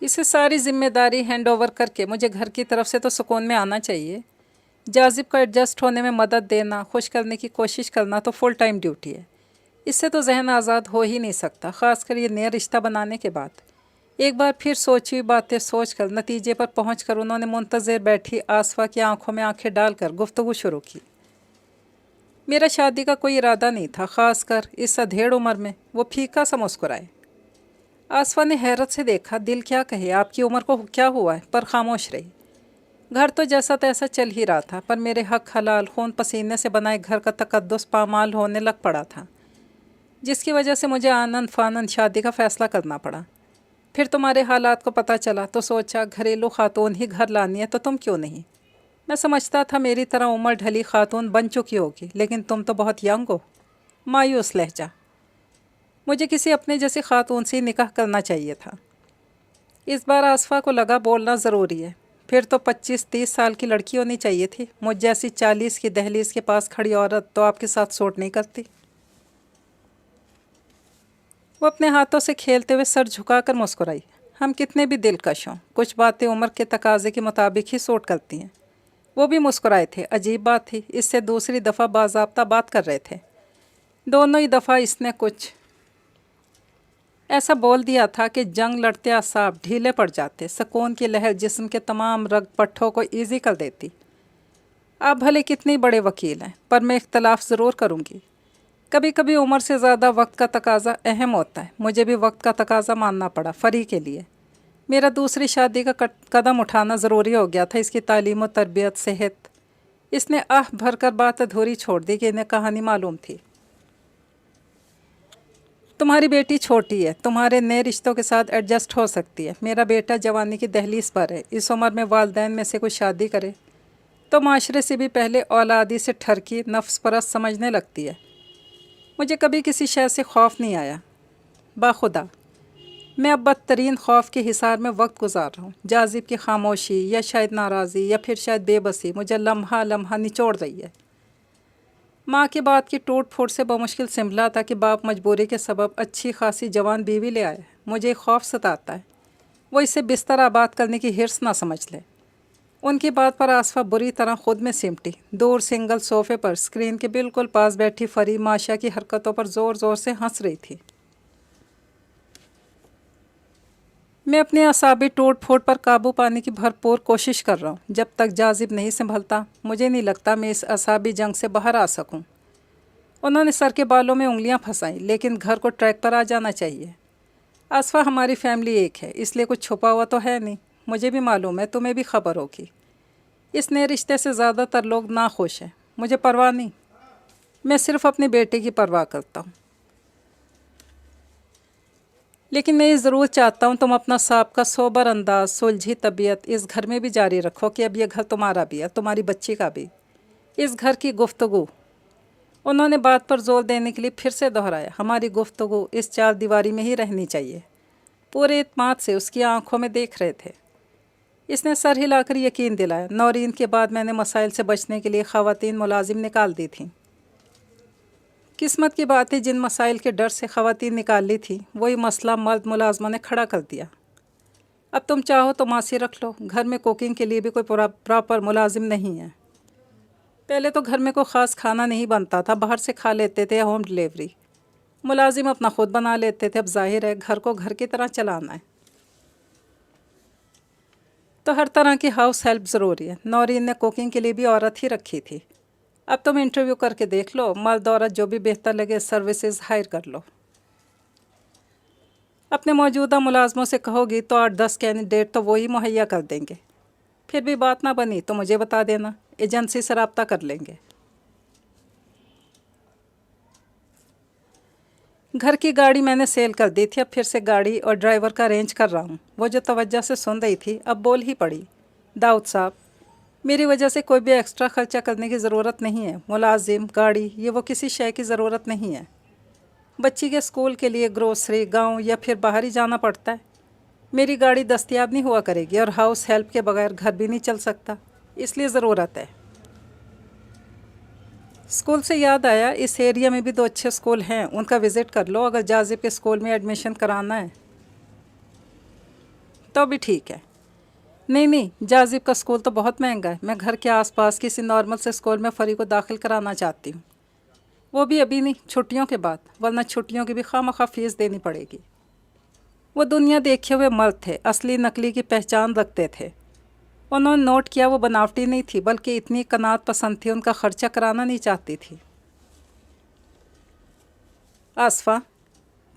اسے ساری ذمہ داری ہینڈ اوور کر کے مجھے گھر کی طرف سے تو سکون میں آنا چاہیے۔ جاذب کو ایڈجسٹ ہونے میں مدد دینا، خوش کرنے کی کوشش کرنا تو فل ٹائم ڈیوٹی ہے۔ اس سے تو ذہن آزاد ہو ہی نہیں سکتا، خاص کر یہ نیا رشتہ بنانے کے بعد۔ ایک بار پھر سوچی ہوئی باتیں سوچ کر نتیجے پر پہنچ کر انہوں نے منتظر بیٹھی آصفہ کی آنکھوں میں آنکھیں ڈال کر گفتگو شروع کی۔ میرا شادی کا کوئی ارادہ نہیں تھا، خاص کر اس ادھیڑ عمر میں۔ وہ پھیکا سا مسکرائے۔ آصفہ نے حیرت سے دیکھا۔ دل کیا کہے، آپ کی عمر کو کیا ہوا ہے، پر خاموش رہی۔ گھر تو جیسا تیسا چل ہی رہا تھا، پر میرے حق حلال خون پسینے سے بنائے گھر کا تقدس پامال ہونے لگ پڑا تھا، جس کی وجہ سے مجھے آنن فانن شادی کا فیصلہ کرنا پڑا۔ پھر تمہارے حالات کو پتہ چلا تو سوچا گھریلو خاتون ہی گھر لانی ہے تو تم کیوں نہیں؟ میں سمجھتا تھا میری طرح عمر ڈھلی خاتون بن چکی ہوگی، لیکن تم تو بہت ینگ ہو۔ مایوس لہجہ۔ مجھے کسی اپنے جیسی خاتون سے نکاح کرنا چاہیے تھا۔ اس بار آصفہ کو لگا بولنا ضروری ہے۔ پھر تو 25-30 سال کی لڑکی ہونی چاہیے تھی، مجھ جیسی 40 کی دہلیز کے پاس کھڑی عورت تو آپ کے ساتھ سوٹ نہیں کرتی۔ وہ اپنے ہاتھوں سے کھیلتے ہوئے سر جھکا کر مسکرائی۔ ہم کتنے بھی دلکش ہوں، کچھ باتیں عمر کے تقاضے کے مطابق ہی سوٹ کرتی ہیں۔ وہ بھی مسکرائے تھے۔ عجیب بات تھی، اس سے دوسری دفعہ باضابطہ بات کر رہے تھے۔ دونوں ہی دفعہ اس نے کچھ ایسا بول دیا تھا کہ جنگ لڑتے اعصاب ڈھیلے پڑ جاتے، سکون کی لہر جسم کے تمام رگ پٹھوں کو ایزی کر دیتی۔ آپ بھلے کتنی بڑے وکیل ہیں، پر میں اختلاف ضرور کروں گی۔ کبھی کبھی عمر سے زیادہ وقت کا تقاضا اہم ہوتا ہے۔ مجھے بھی وقت کا تقاضا ماننا پڑا فری کے لیے۔ میرا دوسری شادی کا قدم اٹھانا ضروری ہو گیا تھا، اس کی تعلیم و تربیت، صحت۔ اس نے آہ بھر کر بات ادھوری چھوڑ دی کہ انہیں کہانی معلوم تھی۔ تمہاری بیٹی چھوٹی ہے، تمہارے نئے رشتوں کے ساتھ ایڈجسٹ ہو سکتی ہے۔ میرا بیٹا جوانی کی دہلیز پر ہے۔ اس عمر میں والدین میں سے کوئی شادی کرے تو معاشرے سے بھی پہلے اولادی سے ٹھرکی نفس پرست سمجھنے لگتی ہے۔ مجھے کبھی کسی شے سے خوف نہیں آیا، باخدا میں اب بدترین خوف کے حصار میں وقت گزار رہا ہوں۔ جاذب کی خاموشی، یا شاید ناراضی، یا پھر شاید بے بسی مجھے لمحہ لمحہ نچوڑ رہی ہے۔ ماں کے بعد کی ٹوٹ پھوٹ سے بمشکل سنبھلا تھا کہ باپ مجبوری کے سبب اچھی خاصی جوان بیوی لے آئے۔ مجھے خوف ستاتا ہے وہ اسے بستر آباد کرنے کی حرص نہ سمجھ لے۔ ان کی بات پر آصفہ بری طرح خود میں سمٹی۔ دور سنگل صوفے پر اسکرین کے بالکل پاس بیٹھی فری ماشا کی حرکتوں پر زور زور سے ہنس رہی تھی۔ میں اپنی اعصابی ٹوٹ پھوٹ پر قابو پانے کی بھرپور کوشش کر رہا ہوں۔ جب تک جاذب نہیں سنبھلتا، مجھے نہیں لگتا میں اس اعصابی جنگ سے باہر آ سکوں۔ انہوں نے سر کے بالوں میں انگلیاں پھنسائیں، لیکن گھر کو ٹریک پر آ جانا چاہیے۔ آصفہ ہماری فیملی ایک ہے، اس لیے کچھ چھپا ہوا تو ہے نہیں۔ مجھے بھی معلوم ہے، تمہیں بھی خبر ہوگی۔ اس نئے رشتے سے زیادہ تر لوگ ناخوش ہیں۔ مجھے پرواہ نہیں، میں صرف اپنے بیٹے کی پرواہ کرتا ہوں۔ لیکن میں یہ ضرور چاہتا ہوں تم اپنا سابقہ سوبر انداز، سلجھی طبیعت اس گھر میں بھی جاری رکھو کہ اب یہ گھر تمہارا بھی ہے، تمہاری بچی کا بھی۔ اس گھر کی گفتگو، انہوں نے بات پر زور دینے کے لیے پھر سے دہرایا، ہماری گفتگو اس چار دیواری میں ہی رہنی چاہیے۔ پورے اعتماد سے اس کی آنکھوں میں دیکھ رہے تھے۔ اس نے سر ہلا کر یقین دلایا۔ نورین کے بعد میں نے مسائل سے بچنے کے لیے خواتین ملازم نکال دی تھیں۔ قسمت کی بات ہے، جن مسائل کے ڈر سے خواتین نکال لی تھی، وہی مسئلہ مرد ملازموں نے کھڑا کر دیا۔ اب تم چاہو تو ماسی رکھ لو، گھر میں کوکنگ کے لیے بھی کوئی پراپر ملازم نہیں ہے۔ پہلے تو گھر میں کوئی خاص کھانا نہیں بنتا تھا، باہر سے کھا لیتے تھے، ہوم ڈلیوری۔ ملازم اپنا خود بنا لیتے تھے۔ اب ظاہر ہے گھر کو گھر کی طرح چلانا ہے تو ہر طرح کی ہاؤس ہیلپ ضروری ہے۔ نورین نے کوکنگ کے لیے بھی عورت ہی رکھی تھی۔ اب تم انٹرویو کر کے دیکھ لو، مرد عورت جو بھی بہتر لگے سروسز ہائر کر لو۔ اپنے موجودہ ملازموں سے کہو گی تو 8-10 کینڈیڈیٹ تو وہی مہیا کر دیں گے۔ پھر بھی بات نہ بنی تو مجھے بتا دینا، ایجنسی سے رابطہ کر لیں گے۔ گھر کی گاڑی میں نے سیل کر دی تھی، اب پھر سے گاڑی اور ڈرائیور کا ارینج کر رہا ہوں۔ وہ جو توجہ سے سن رہی تھی اب بول ہی پڑی، داؤد صاحب، میری وجہ سے کوئی بھی ایکسٹرا خرچہ کرنے کی ضرورت نہیں ہے۔ ملازم، گاڑی، یہ وہ کسی شے کی ضرورت نہیں ہے۔ بچی کے اسکول کے لیے گروسری، گاؤں یا پھر باہر ہی جانا پڑتا ہے۔ میری گاڑی دستیاب نہیں ہوا کرے گی اور ہاؤس ہیلپ کے بغیر گھر بھی نہیں چل سکتا، اس لیے ضرورت ہے۔ اسکول سے یاد آیا، اس ایریا میں بھی 2 اچھے اسکول ہیں، ان کا وزٹ کر لو اگر جاذب کے اسکول میں ایڈمیشن کرانا ہے تو بھی ٹھیک ہے۔ نہیں، جازب کا اسکول تو بہت مہنگا ہے، میں گھر کے آس پاس کسی نارمل سے اسکول میں فری کو داخل کرانا چاہتی ہوں، وہ بھی ابھی نہیں، چھٹیوں کے بعد، ورنہ چھٹیوں کی بھی خواہ مخواہ فیس دینی پڑے گی۔ وہ دنیا دیکھے ہوئے مرد تھے، اصلی نقلی کی پہچان رکھتے تھے۔ انہوں نے نوٹ کیا وہ بناوٹی نہیں تھی، بلکہ اتنی قناعت پسند تھی، ان کا خرچہ کرانا نہیں چاہتی تھی۔ آصفہ،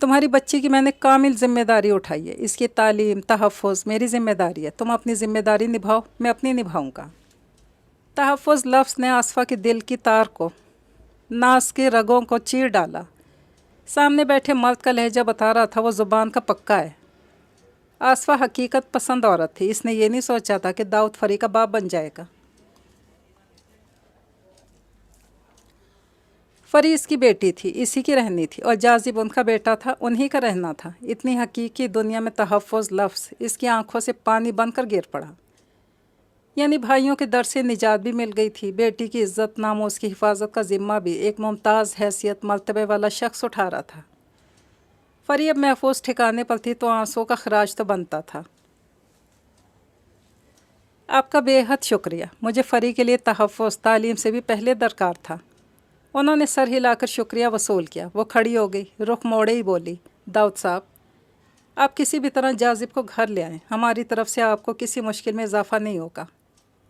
تمہاری بچی کی میں نے کامل ذمہ داری اٹھائی ہے، اس کی تعلیم تحفظ میری ذمہ داری ہے، تم اپنی ذمہ داری نبھاؤ، میں اپنی نبھاؤں گا۔ تحفظ لفظ نے آصفہ کے دل کی تار کو، ناس کے رگوں کو چیر ڈالا۔ سامنے بیٹھے مرد کا لہجہ بتا رہا تھا وہ زبان کا پکا ہے۔ آصفہ حقیقت پسند عورت تھی، اس نے یہ نہیں سوچا تھا کہ داؤد فری کا باپ بن جائے گا۔ فری اس کی بیٹی تھی، اسی کی رہنی تھی، اور جازب ان کا بیٹا تھا، انہی کا رہنا تھا۔ اتنی حقیقی دنیا میں تحفظ لفظ اس کی آنکھوں سے پانی بن کر گر پڑا۔ یعنی بھائیوں کے در سے نجات بھی مل گئی تھی، بیٹی کی عزت ناموس کی حفاظت کا ذمہ بھی ایک ممتاز حیثیت مرتبے والا شخص اٹھا رہا تھا۔ فری اب محفوظ ٹھکانے پر تھی تو آنسوں کا خراج تو بنتا تھا۔ آپ کا بے حد شکریہ، مجھے فری کے لیے تحفظ تعلیم سے بھی پہلے درکار تھا۔ انہوں نے سر ہلا کر شکریہ وصول کیا۔ وہ کھڑی ہو گئی، رخ موڑے ہی بولی، داؤد صاحب، آپ کسی بھی طرح جازب کو گھر لے آئیں، ہماری طرف سے آپ کو کسی مشکل میں اضافہ نہیں ہوگا۔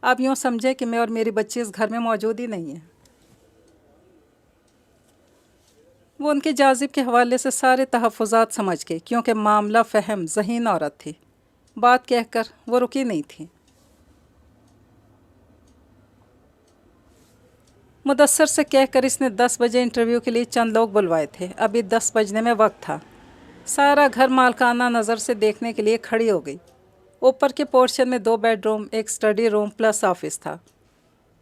آپ یوں سمجھیں کہ میں اور میری بچی اس گھر میں موجود ہی نہیں ہیں۔ وہ ان کے جازب کے حوالے سے سارے تحفظات سمجھ گئی، کیونکہ معاملہ فہم ذہین عورت تھی۔ بات کہہ کر وہ رکی نہیں تھی۔ مدثر سے کہہ کر اس نے 10 بجے انٹرویو کے لیے چند لوگ بلوائے تھے، ابھی 10 بجنے میں وقت تھا۔ سارا گھر مالکانہ نظر سے دیکھنے کے لیے کھڑی ہو گئی۔ اوپر کے پورشن میں 2 بیڈ روم، ایک اسٹڈی روم پلس آفس تھا،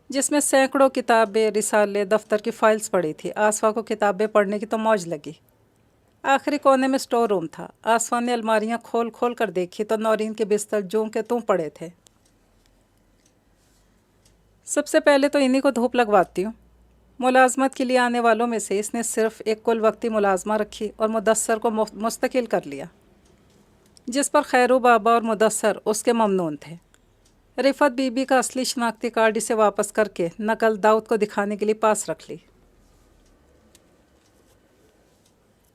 جس میں سینکڑوں کتابیں، رسالے، دفتر کی فائلز پڑی تھی۔ آصفہ کو کتابیں پڑھنے کی تو موج لگی۔ آخری کونے میں اسٹور روم تھا۔ آصفہ نے الماریاں کھول کھول کر دیکھی تو نورین کے بستر جوں کے توں پڑے تھے۔ سب سے پہلے تو انہی کو دھوپ لگواتی ہوں۔ ملازمت کے لیے آنے والوں میں سے اس نے صرف ایک کل وقتی ملازمہ رکھی اور مدثر کو مستقل کر لیا، جس پر خیرو بابا اور مدثر اس کے ممنون تھے۔ رفعت بی بی کا اصلی شناختی کارڈ اسے واپس کر کے نقل داؤد کو دکھانے کے لیے پاس رکھ لی۔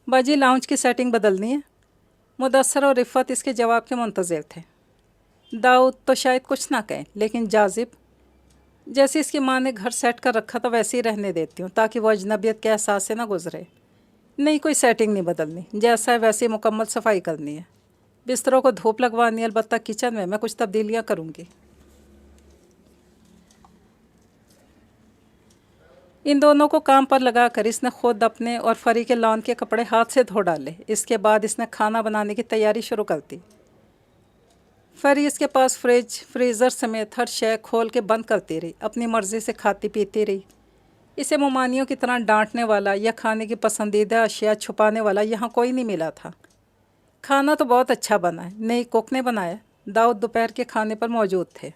باجی لاؤنج کی سیٹنگ بدلنی ہے؟ مدثر اور رفعت اس کے جواب کے منتظر تھے۔ داؤد تو شاید کچھ نہ کہیں، لیکن جازب، جیسے اس کی ماں نے گھر سیٹ کر رکھا تو ویسے ہی رہنے دیتی ہوں، تاکہ وہ اجنبیت کے احساس سے نہ گزرے۔ نہیں، کوئی سیٹنگ نہیں بدلنی، جیسا ہے ویسے مکمل صفائی کرنی ہے۔ بستروں کو دھوپ لگوانی ہے، البتہ کچن میں کچھ تبدیلیاں کروں گی۔ ان دونوں کو کام پر لگا کر اس نے خود اپنے اور فری کے لان کے کپڑے ہاتھ سے دھو ڈالے۔ اس کے بعد اس نے کھانا بنانے کی تیاری شروع کر دی۔ فری اس کے پاس فریج، فریزر سمیت ہر شے کھول کے بند کرتی رہی، اپنی مرضی سے کھاتی پیتی رہی۔ اسے ممانیوں کی طرح ڈانٹنے والا یا کھانے کی پسندیدہ اشیاء چھپانے والا یہاں کوئی نہیں ملا تھا۔ کھانا تو بہت اچھا بنا ہے، نئی کوک نے بنایا۔ داؤد دوپہر کے کھانے پر موجود تھے۔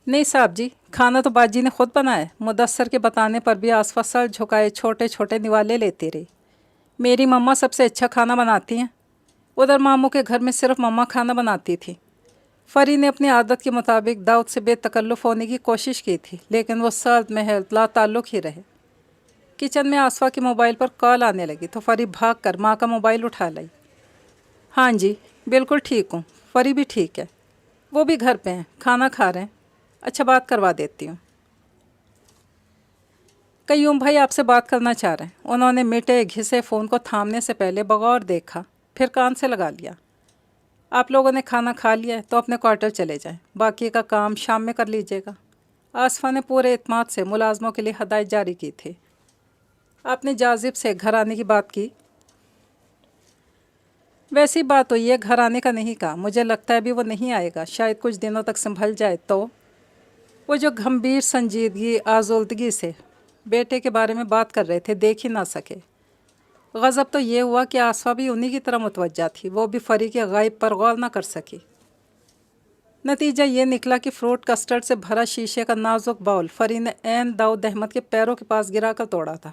نہیں صاحب جی، کھانا تو باجی نے خود بنایا۔ مدثر کے بتانے پر بھی آصفہ سر جھکائے چھوٹے چھوٹے نوالے لیتی رہی۔ میری مما سب سے اچھا کھانا بناتی ہیں۔ ادھر ماموں کے گھر میں صرف مما کھانا بناتی تھی۔ فری نے اپنی عادت کے مطابق داؤد سے بے تکلف ہونے کی کوشش کی تھی، لیکن وہ سرد محض لا تعلق ہی رہے۔ کچن میں آصفہ کے موبائل پر کال آنے لگی تو فری بھاگ کر ماں کا موبائل اٹھا لائی۔ ہاں جی، بالکل ٹھیک ہوں، فری بھی ٹھیک ہے، وہ بھی گھر پہ ہیں، کھانا کھا رہے ہیں۔ اچھا، بات کروا دیتی ہوں۔ قیوم بھائی آپ سے بات کرنا چاہ رہے ہیں۔ انہوں نے مٹے گھسے فون کو تھامنے سے پہلے بغور دیکھا، پھر کان سے لگا لیا۔ آپ لوگوں نے کھانا کھا لیا ہے تو اپنے کوارٹر چلے جائیں، باقی کا کام شام میں کر لیجیے گا۔ آصفہ نے پورے اعتماد سے ملازموں کے لیے ہدایت جاری کی تھی۔ آپ نے جازب سے گھر آنے کی بات کی؟ ویسی بات ہوئی ہے، گھر آنے کا نہیں کہا۔ مجھے لگتا ہے ابھی وہ نہیں آئے گا، شاید کچھ دنوں تک سنبھل جائے تو۔ وہ جو گھمبیر سنجیدگی آزودگی سے بیٹے کے بارے میں بات کر رہے تھے، دیکھ ہی نہ سکے۔ غضب تو یہ ہوا کہ آصفہ بھی انہی کی طرح متوجہ تھی، وہ بھی فری کے غائب پر غور نہ کر سکی۔ نتیجہ یہ نکلا کہ فروٹ کسٹرڈ سے بھرا شیشے کا نازک باؤل فری نے عین داؤد احمد کے پیروں کے پاس گرا کر توڑا تھا۔